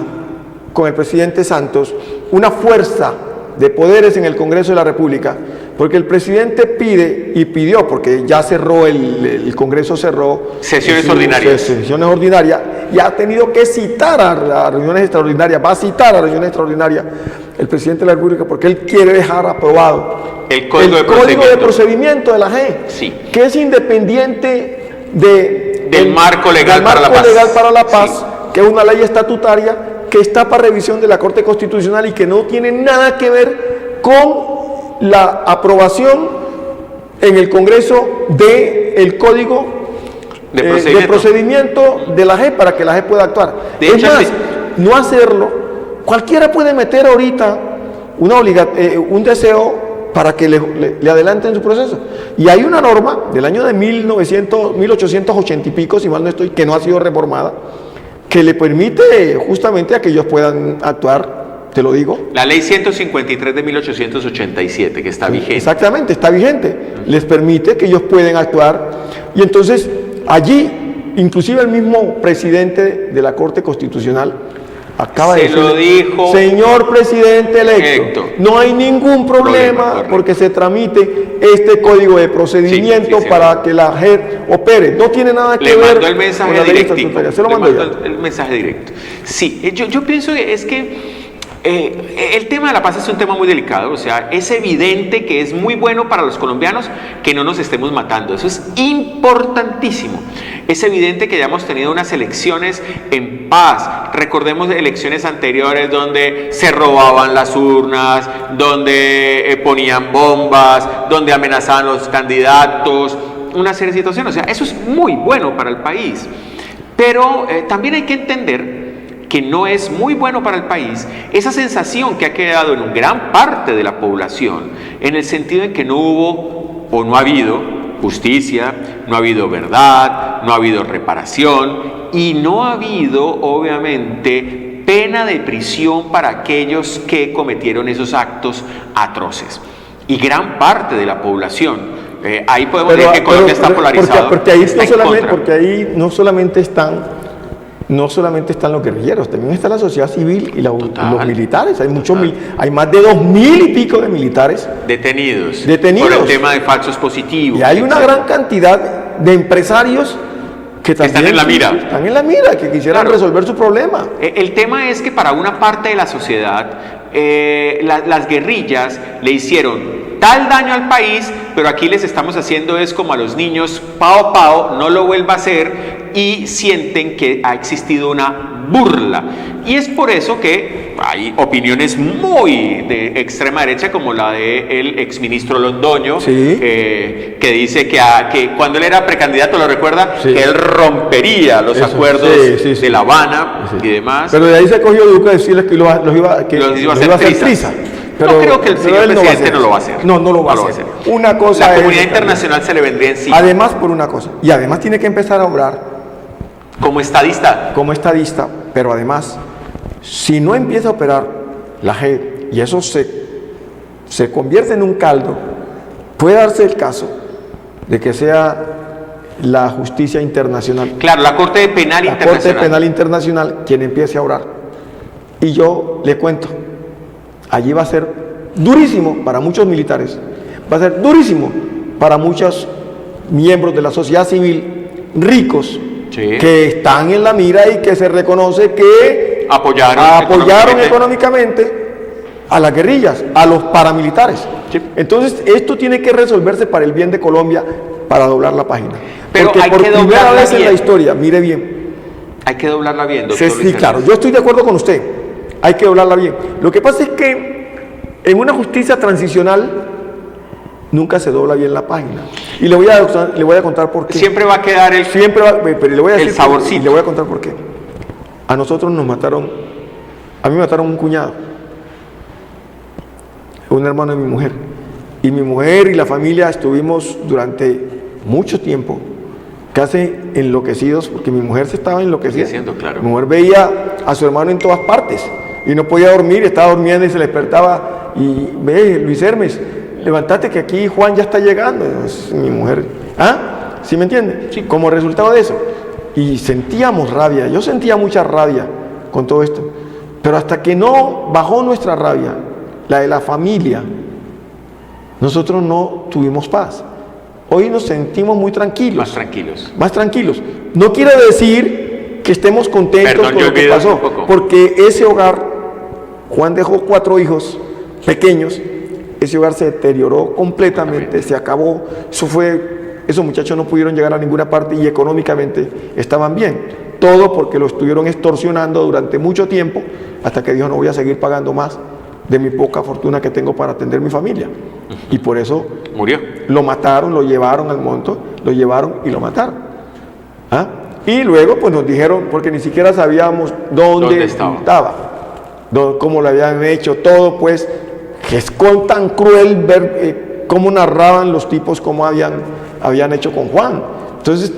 con el presidente Santos, una fuerza de poderes en el Congreso de la República, porque el presidente pidió, porque ya cerró el Congreso, cerró sesiones ordinarias, y ha tenido que citar a las reuniones extraordinarias, va a citar a reuniones extraordinarias el presidente de la República, porque él quiere dejar aprobado el Código de Procedimiento de la JEP, sí, que es independiente del marco legal para la paz, sí, que es una ley estatutaria que está para revisión de la Corte Constitucional y que no tiene nada que ver con la aprobación en el Congreso del Código de procedimiento de la JEP para que la JEP pueda actuar. Es más, no hacerlo, cualquiera puede meter ahorita un deseo para que le adelanten su proceso. Y hay una norma del año de 1880 y pico, si mal no estoy, que no ha sido reformada, que le permite justamente a que ellos puedan actuar, te lo digo. La ley 153 de 1887, que está vigente. Exactamente, está vigente. Les permite que ellos puedan actuar. Y entonces, allí, inclusive el mismo presidente de la Corte Constitucional acaba de decir, lo dijo, señor presidente electo, no hay ningún problema porque se tramite este código de procedimiento para que la JEP opere. No tiene nada que ver. Le mandó el mensaje directo. Se lo mandó ya. El mensaje directo. Sí, yo pienso que es que el tema de la paz es un tema muy delicado. O sea, es evidente que es muy bueno para los colombianos que no nos estemos matando. Eso es importantísimo. Es evidente que ya hemos tenido unas elecciones en paz. Recordemos elecciones anteriores donde se robaban las urnas, donde ponían bombas, donde amenazaban a los candidatos, una serie de situaciones. O sea, eso es muy bueno para el país. Pero también hay que entender que no es muy bueno para el país esa sensación que ha quedado en gran parte de la población, en el sentido en que no hubo o no ha habido justicia, no ha habido verdad, no ha habido reparación y no ha habido, obviamente, pena de prisión para aquellos que cometieron esos actos atroces. Y gran parte de la población, ahí podemos decir que Colombia está polarizado. Porque ahí no solamente están los guerrilleros, también está la sociedad civil y los militares. Hay más de 2.000 y pico de militares detenidos por el tema de falsos positivos. Y hay una gran cantidad de empresarios que también están en la mira, que quisieran resolver su problema. El tema es que para una parte de la sociedad, las guerrillas le hicieron tal daño al país, pero aquí les estamos haciendo es como a los niños, pao pao, no lo vuelva a hacer, y sienten que ha existido una burla. Y es por eso que hay opiniones muy de extrema derecha, como la del exministro Londoño, que dice que cuando él era precandidato, lo recuerda, que él rompería los acuerdos de La Habana y demás. Pero de ahí se cogió Duque a decirles que los iba a hacer trizas. Pero, no creo que el señor presidente no lo va a hacer. No lo va a hacer. Una cosa la comunidad internacional se le vendría encima. Además, por una cosa. Y además tiene que empezar a obrar como estadista. Pero además, si no empieza a operar la JEP y eso se convierte en un caldo, puede darse el caso de que sea la justicia internacional. Claro, la Corte Penal Internacional. La Corte Penal Internacional quien empiece a obrar. Y yo le cuento, allí va a ser durísimo para muchos militares, va a ser durísimo para muchos miembros de la sociedad civil ricos que están en la mira y que se reconoce que apoyaron económicamente a las guerrillas, a los paramilitares. Entonces esto tiene que resolverse para el bien de Colombia, para doblar la página. Pero porque hay por que primera vez bien. En la historia, mire bien. Hay que doblarla bien, doctor. Sí, claro, yo estoy de acuerdo con usted. Hay que doblarla bien. Lo que pasa es que en una justicia transicional nunca se dobla bien la página. Y le voy a contar por qué. Siempre va a quedar pero le voy a decir el saborcito. Y le voy a contar por qué. A nosotros nos mataron, a mí me mataron un cuñado, un hermano de mi mujer. Y mi mujer y la familia estuvimos durante mucho tiempo casi enloquecidos, porque mi mujer se estaba enloqueciendo. Claro. Mi mujer veía a su hermano en todas partes y no podía dormir, estaba durmiendo y se le despertaba y ve, Luis Hermes, levántate que aquí Juan ya está llegando. Es mi mujer, ¿sí me entiende? Sí. Como resultado de eso. Y sentíamos rabia, yo sentía mucha rabia con todo esto, pero hasta que no bajó nuestra rabia, la de la familia, nosotros no tuvimos paz. Hoy nos sentimos muy tranquilos. Más tranquilos. No quiere decir que estemos contentos con lo que pasó, porque ese hogar, Juan dejó 4 hijos pequeños, ese hogar se deterioró completamente, se acabó. Esos muchachos no pudieron llegar a ninguna parte y económicamente estaban bien. Todo porque lo estuvieron extorsionando durante mucho tiempo, hasta que dijo, no voy a seguir pagando más de mi poca fortuna que tengo para atender mi familia. Y por eso Murió. lo mataron, lo llevaron al monte, lo llevaron y lo mataron. ¿Ah? Y luego pues nos dijeron, porque ni siquiera sabíamos dónde estaba, cómo lo habían hecho, todo pues, que es tan cruel ver cómo narraban los tipos, cómo habían hecho con Juan. Entonces,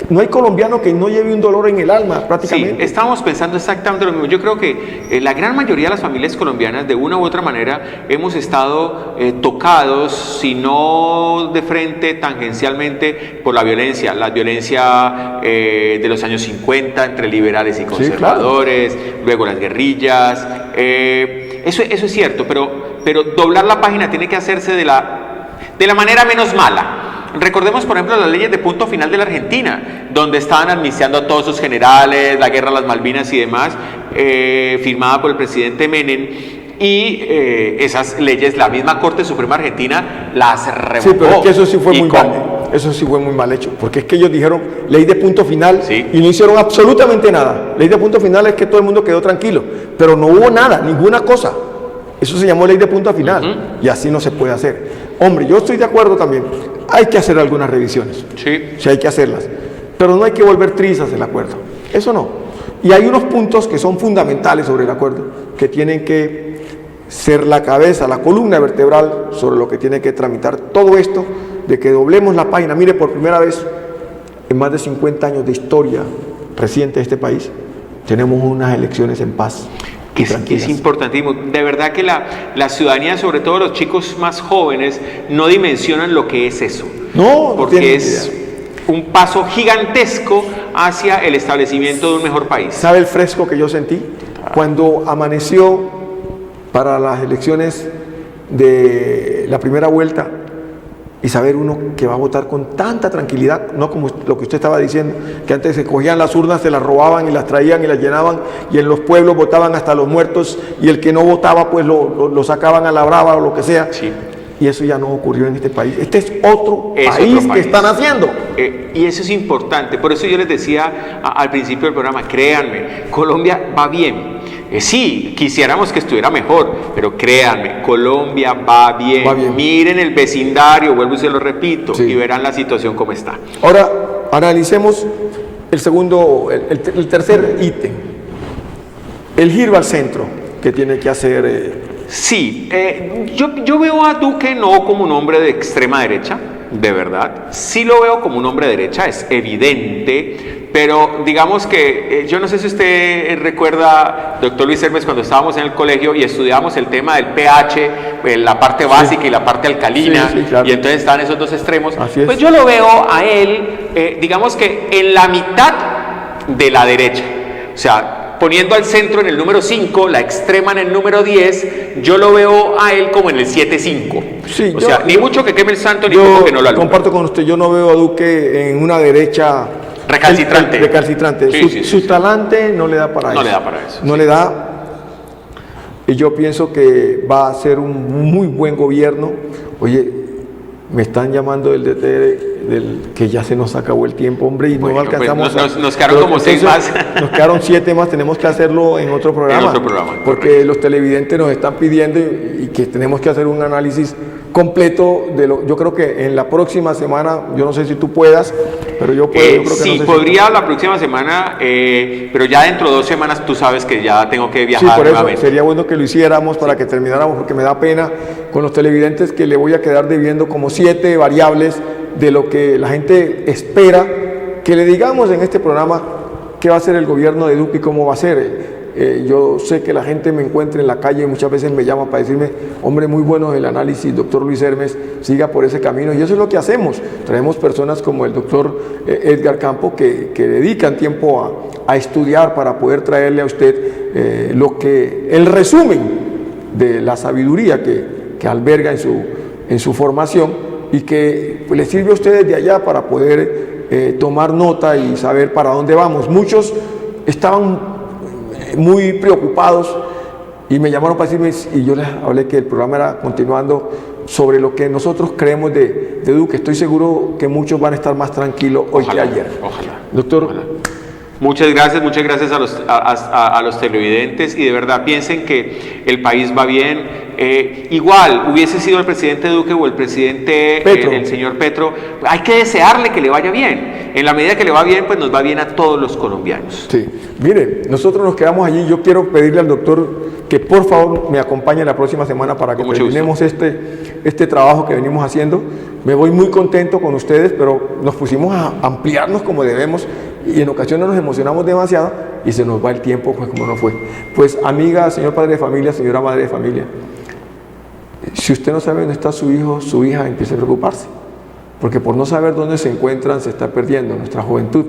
no hay colombiano que no lleve un dolor en el alma, prácticamente. Sí, estamos pensando exactamente lo mismo. Yo creo que la gran mayoría de las familias colombianas, de una u otra manera, hemos estado tocados, si no de frente, tangencialmente, por la violencia de los años 50, entre liberales y conservadores, sí, claro. Luego las guerrillas. Eso es cierto, pero doblar la página tiene que hacerse de la manera menos mala. Recordemos, por ejemplo, las leyes de punto final de la Argentina, donde estaban amnistiando a todos sus generales, la guerra a las Malvinas y demás, firmada por el presidente Menem, y esas leyes la misma Corte Suprema Argentina las revocó. Sí, pero es que eso sí fue muy mal. Eso sí fue muy mal hecho, porque es que ellos dijeron ley de punto final, sí, y no hicieron absolutamente nada. Ley de punto final es que todo el mundo quedó tranquilo, pero no hubo nada, ninguna cosa. Eso se llamó ley de punto final, y así no se puede hacer. Hombre, yo estoy de acuerdo también. Hay que hacer algunas revisiones. Sí. Sí, hay que hacerlas. Pero no hay que volver trizas el acuerdo. Eso no. Y hay unos puntos que son fundamentales sobre el acuerdo, que tienen que ser la cabeza, la columna vertebral sobre lo que tiene que tramitar todo esto, de que doblemos la página. Mire, por primera vez en más de 50 años de historia reciente de este país, tenemos unas elecciones en paz. Que es importantísimo. De verdad que la ciudadanía, sobre todo los chicos más jóvenes, no dimensionan lo que es eso. No, porque es un paso gigantesco hacia el establecimiento de un mejor país. ¿Sabe el fresco que yo sentí? Cuando amaneció para las elecciones de la primera vuelta, y saber uno que va a votar con tanta tranquilidad, no como lo que usted estaba diciendo, que antes se cogían las urnas, se las robaban y las traían y las llenaban, y en los pueblos votaban hasta los muertos, y el que no votaba pues lo sacaban a la brava o lo que sea. Sí. Y eso ya no ocurrió en este país. Este es otro país que están haciendo. Y eso es importante. Por eso yo les decía al principio del programa, créanme, Colombia va bien. Sí, quisiéramos que estuviera mejor, pero créanme, Colombia va bien. Miren el vecindario, vuelvo y se lo repito, sí, y verán la situación como está. Ahora, analicemos el tercer ítem. El giro al centro que tiene que hacer... Sí, yo veo a Duque no como un hombre de extrema derecha, de verdad. Sí lo veo como un hombre de derecha, es evidente, pero digamos que yo no sé si usted recuerda, doctor Luis Hermes, cuando estábamos en el colegio y estudiábamos el tema del pH, la parte básica, sí, y la parte alcalina, sí, claro, y entonces están esos dos extremos. Pues yo lo veo a él, digamos que en la mitad de la derecha, o sea, poniendo al centro en el número 5, la extrema en el número 10, yo lo veo a él como en el 7-5. Sí, o sea, ni mucho que queme el santo, ni poco que no lo alumbra. Comparto con usted, yo no veo a Duque en una derecha recalcitrante. Recalcitrante. Sí, su talante no le da para eso. No le da para eso. No le da. Y yo pienso que va a ser un muy buen gobierno. Oye, me están llamando del DT que ya se nos acabó el tiempo, hombre, y bueno, no alcanzamos. Pues nos quedaron como 6 más. Nos quedaron 7 más, tenemos que hacerlo en otro programa. En otro programa. Porque correcto, los televidentes nos están pidiendo y que tenemos que hacer un análisis completo de lo. Yo creo que en la próxima semana, yo no sé si tú puedas, pero yo puedo. Yo creo que sí, no sé podría la próxima semana, pero ya dentro de 2 semanas tú sabes que ya tengo que viajar. Sí, por nuevamente. Eso sería bueno que lo hiciéramos para que termináramos, porque me da pena con los televidentes que le voy a quedar debiendo como 7 variables de lo que la gente espera que le digamos en este programa qué va a hacer el gobierno de Duque y cómo va a ser. Yo sé que la gente me encuentra en la calle y muchas veces me llama para decirme, hombre, muy bueno el análisis, doctor Luis Hermes, siga por ese camino. Y eso es lo que hacemos. Traemos personas como el doctor Edgar Campo que dedican tiempo a estudiar para poder traerle a usted el resumen de la sabiduría que alberga en su formación y que le sirve a ustedes de allá para poder tomar nota y saber para dónde vamos. Muchos estaban muy preocupados y me llamaron para decirme, y yo les hablé que el programa era continuando sobre lo que nosotros creemos de Duque. Estoy seguro que muchos van a estar más tranquilos hoy que ayer. Ojalá. Doctor. Ojalá. Muchas gracias a los televidentes, y de verdad piensen que el país va bien. Igual, hubiese sido el presidente Duque o el presidente, el señor Petro, hay que desearle que le vaya bien. En la medida que le va bien, pues nos va bien a todos los colombianos. Sí, mire, nosotros nos quedamos allí. Yo quiero pedirle al doctor que por favor me acompañe la próxima semana para que terminemos este trabajo que venimos haciendo. Me voy muy contento con ustedes, pero nos pusimos a ampliarnos como debemos y en ocasiones nos emocionamos demasiado y se nos va el tiempo, pues como no fue. Pues amiga, señor padre de familia, señora madre de familia, si usted no sabe dónde está su hijo, su hija, empiece a preocuparse, porque por no saber dónde se encuentran se está perdiendo nuestra juventud.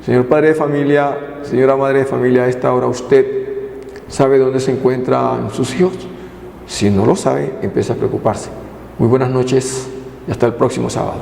Señor padre de familia, señora madre de familia, a esta hora usted sabe dónde se encuentran sus hijos. Si no lo sabe, empieza a preocuparse. Muy buenas noches y hasta el próximo sábado.